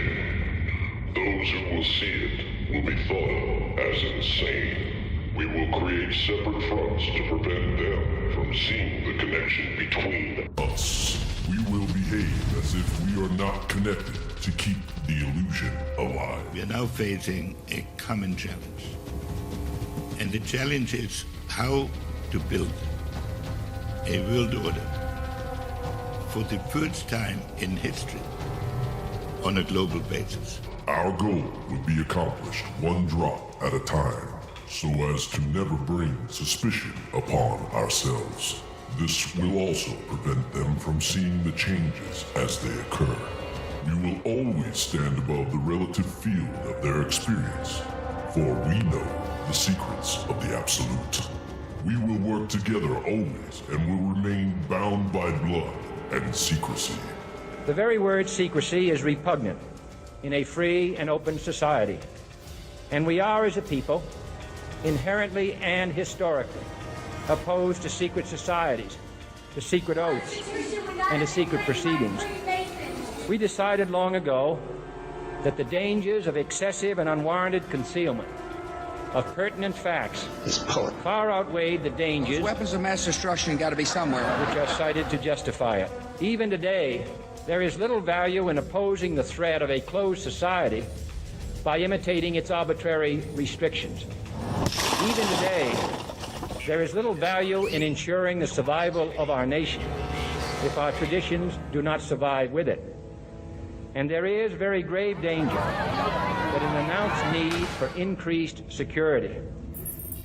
information. Those who will see it will be thought of as insane. We will create separate fronts to prevent them from seeing the connection between us. We will behave as if we are not connected to keep the illusion alive. We are now facing a common challenge. And the challenge is how to build a world order for the first time in history on a global basis. Our goal will be accomplished one drop at a time, so as to never bring suspicion upon ourselves. This will also prevent them from seeing the changes as they occur. We will always stand above the relative field of their experience, for we know the secrets of the Absolute. We will work together always and will remain bound by blood and secrecy. The very word secrecy is repugnant in a free and open society. And we are, as a people, inherently and historically opposed to secret societies, to secret oaths, and to secret proceedings. We decided long ago that the dangers of excessive and unwarranted concealment of pertinent facts far outweighed the dangers. Weapons of mass destruction got to be somewhere, which are cited to justify it. Even today, there is little value in opposing the threat of a closed society by imitating its arbitrary restrictions. Even today, there is little value in ensuring the survival of our nation if our traditions do not survive with it. And there is very grave danger that an announced need for increased security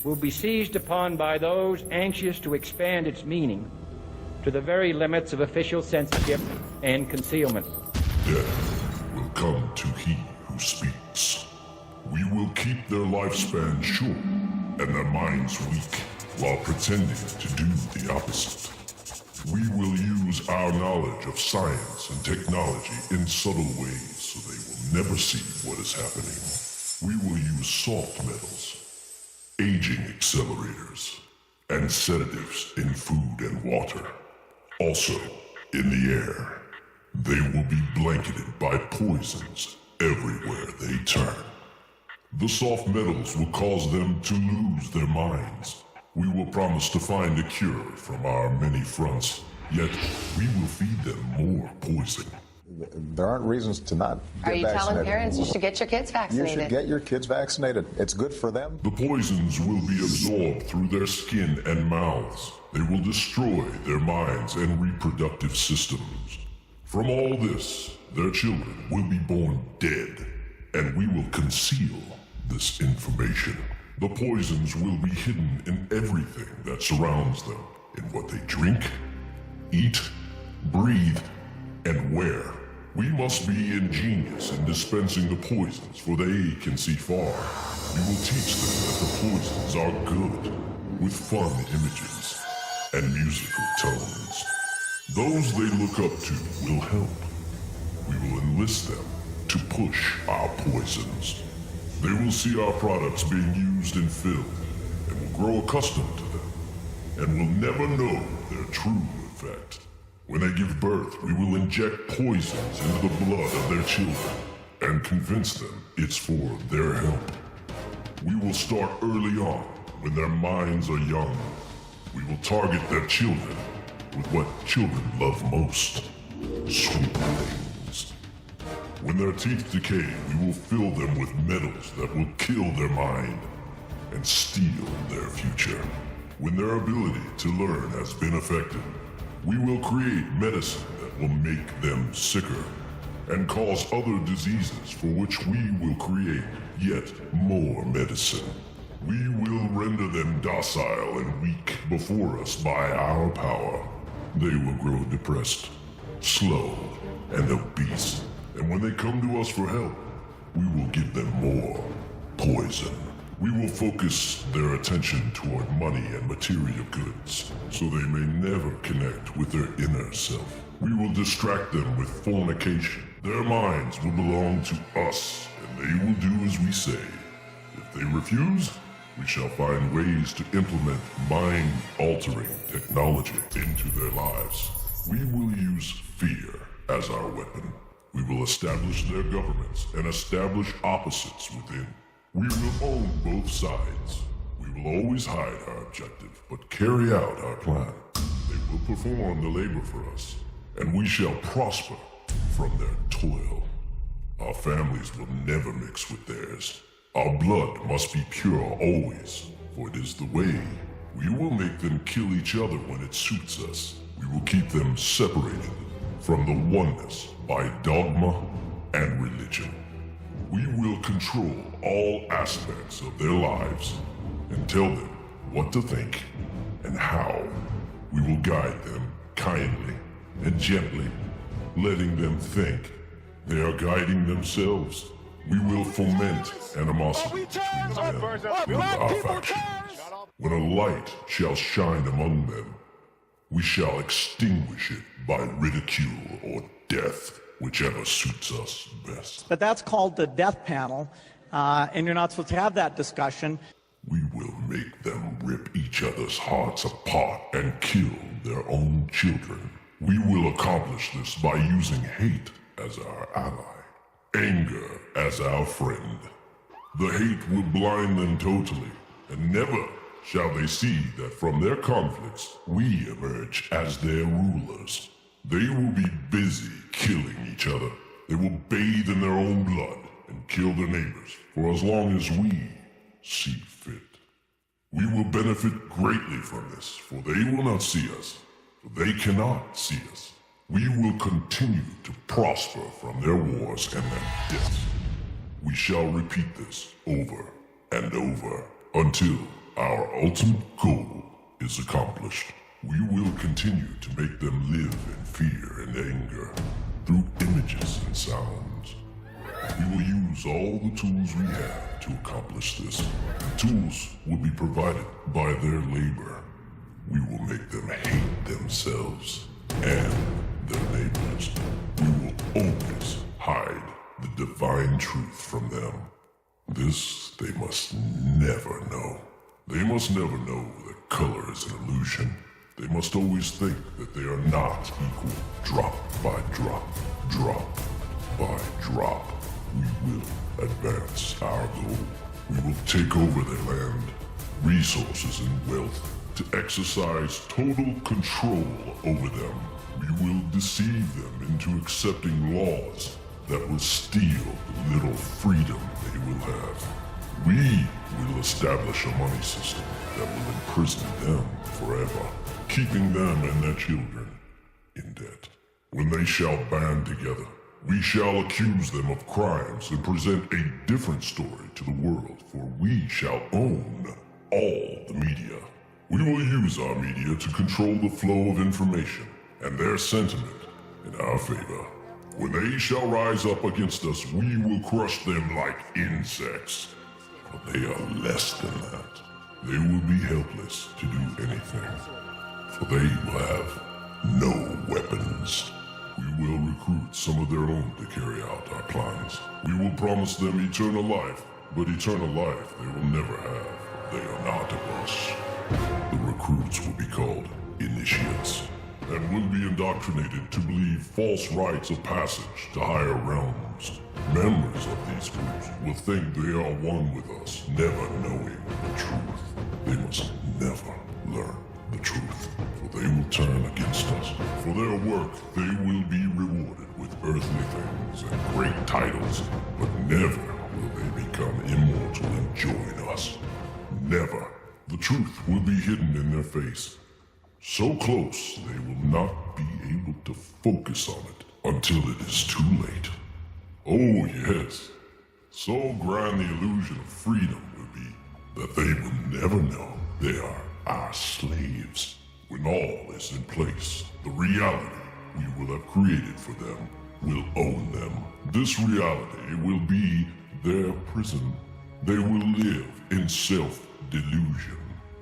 will be seized upon by those anxious to expand its meaning to the very limits of official censorship and concealment. Death will come to he who speaks. We will keep their lifespan short and their minds weak while pretending to do the opposite. We will use our knowledge of science and technology in subtle ways so they will never see what is happening. We will use soft metals, aging accelerators, and sedatives in food and water. Also, in the air, they will be blanketed by poisons everywhere they turn. The soft metals will cause them to lose their minds. We will promise to find a cure from our many fronts, yet we will feed them more poison. There aren't reasons to not get vaccinated. Are you telling parents you should get your kids vaccinated? You should get your kids vaccinated. It's good for them. The poisons will be absorbed through their skin and mouths. They will destroy their minds and reproductive systems. From all this, their children will be born dead, and we will conceal this information. The poisons will be hidden in everything that surrounds them, in what they drink, eat, breathe, and wear. We must be ingenious in dispensing the poisons, for they can see far. We will teach them that the poisons are good, with fun images and musical tones. Those they look up to will help. We will enlist them to push our poisons. They will see our products being used in film and will grow accustomed to them, and will never know their true effect. When they give birth, we will inject poisons into the blood of their children and convince them it's for their help. We will start early on, when their minds are young. We will target their children with what children love most, sweet things. When their teeth decay, we will fill them with metals that will kill their mind and steal their future. When their ability to learn has been affected, we will create medicine that will make them sicker and cause other diseases for which we will create yet more medicine. We will render them docile and weak before us by our power. They will grow depressed, slow, and obese. And when they come to us for help, we will give them more poison. We will focus their attention toward money and material goods, so they may never connect with their inner self. We will distract them with fornication. Their minds will belong to us, and they will do as we say. If they refuse, we shall find ways to implement mind-altering technology into their lives. We will use fear as our weapon. We will establish their governments and establish opposites within. We will own both sides. We will always hide our objective, but carry out our plan. They will perform the labor for us, and we shall prosper from their toil. Our families will never mix with theirs. Our blood must be pure always, for it is the way. We will make them kill each other when it suits us. We will keep them separated from the oneness by dogma and religion. We will control all aspects of their lives and tell them what to think and how. We will guide them kindly and gently, letting them think they are guiding themselves. We will foment animosity between them and our factions. When a light shall shine among them, we shall extinguish it by ridicule or death, whichever suits us best. But that's called the death panel, and you're not supposed to have that discussion. We will make them rip each other's hearts apart and kill their own children. We will accomplish this by using hate as our ally, anger as our friend. The hate will blind them totally, and never shall they see that from their conflicts we emerge as their rulers. They will be busy killing each other. They will bathe in their own blood and kill their neighbors for as long as we see fit. We will benefit greatly from this, for they will not see us, for they cannot see us. We will continue to prosper from their wars and their deaths. We shall repeat this over and over until our ultimate goal is accomplished. We will continue to make them live in fear and anger through images and sounds. We will use all the tools we have to accomplish this. The tools will be provided by their labor. We will make them hate themselves and their neighbors. We will always hide the divine truth from them. This they must never know. They must never know that color is an illusion. They must always think that they are not equal. Drop by drop, drop by drop, we will advance our goal. We will take over their land, resources and wealth to exercise total control over them. We will deceive them into accepting laws that will steal the little freedom they will have. We will establish a money system that will imprison them forever, keeping them and their children in debt. When they shall band together, we shall accuse them of crimes and present a different story to the world, for we shall own all the media. We will use our media to control the flow of information and their sentiment in our favor. When they shall rise up against us, we will crush them like insects. But they are less than that. They will be helpless to do anything, for they will have no weapons. We will recruit some of their own to carry out our plans. We will promise them eternal life, but eternal life they will never have. They are not of us. The recruits will be called initiates, and will be indoctrinated to believe false rites of passage to higher realms. Members of these groups will think they are one with us, never knowing the truth. They must never learn the truth, for they will turn against us. For their work, they will be rewarded with earthly things and great titles, but never will they become immortal and join us. Never. The truth will be hidden in their face, so close they will not be able to focus on it until it is too late. Oh yes, so grand the illusion of freedom will be that they will never know they are our slaves. When all is in place, the reality we will have created for them will own them. This reality will be their prison. They will live in self-delusion.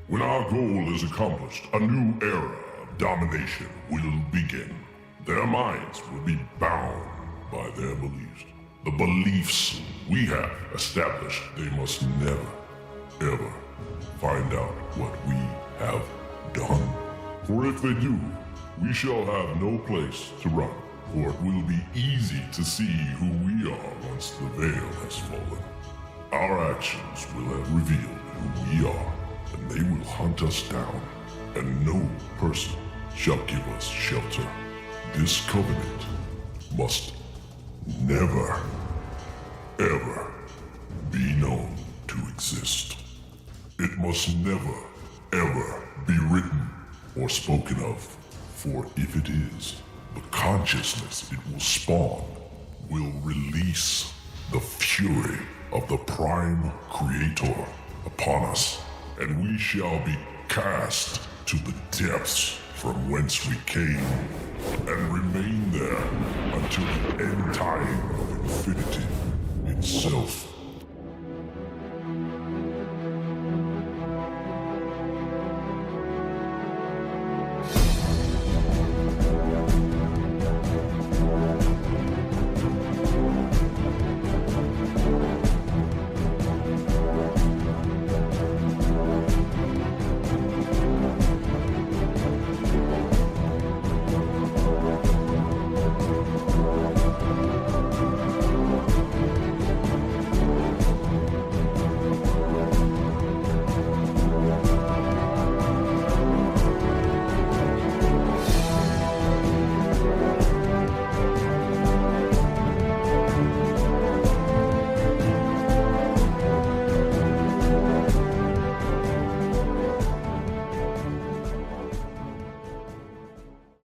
When our goal is accomplished, a new era of domination will begin. Their minds will be bound by their beliefs. The beliefs we have established, they must never, ever find out what we have done. For if they do, we shall have no place to run. for it will be easy to see who we are once the veil has fallen. Our actions will have revealed who we are, and they will hunt us down, and no person shall give us shelter. This covenant must never, ever be known to exist. It must never, ever be written or spoken of, for if it is, the consciousness it will spawn will release the fury of the Prime Creator upon us, and we shall be cast to the depths from whence we came, and remain there until the end time of infinity itself.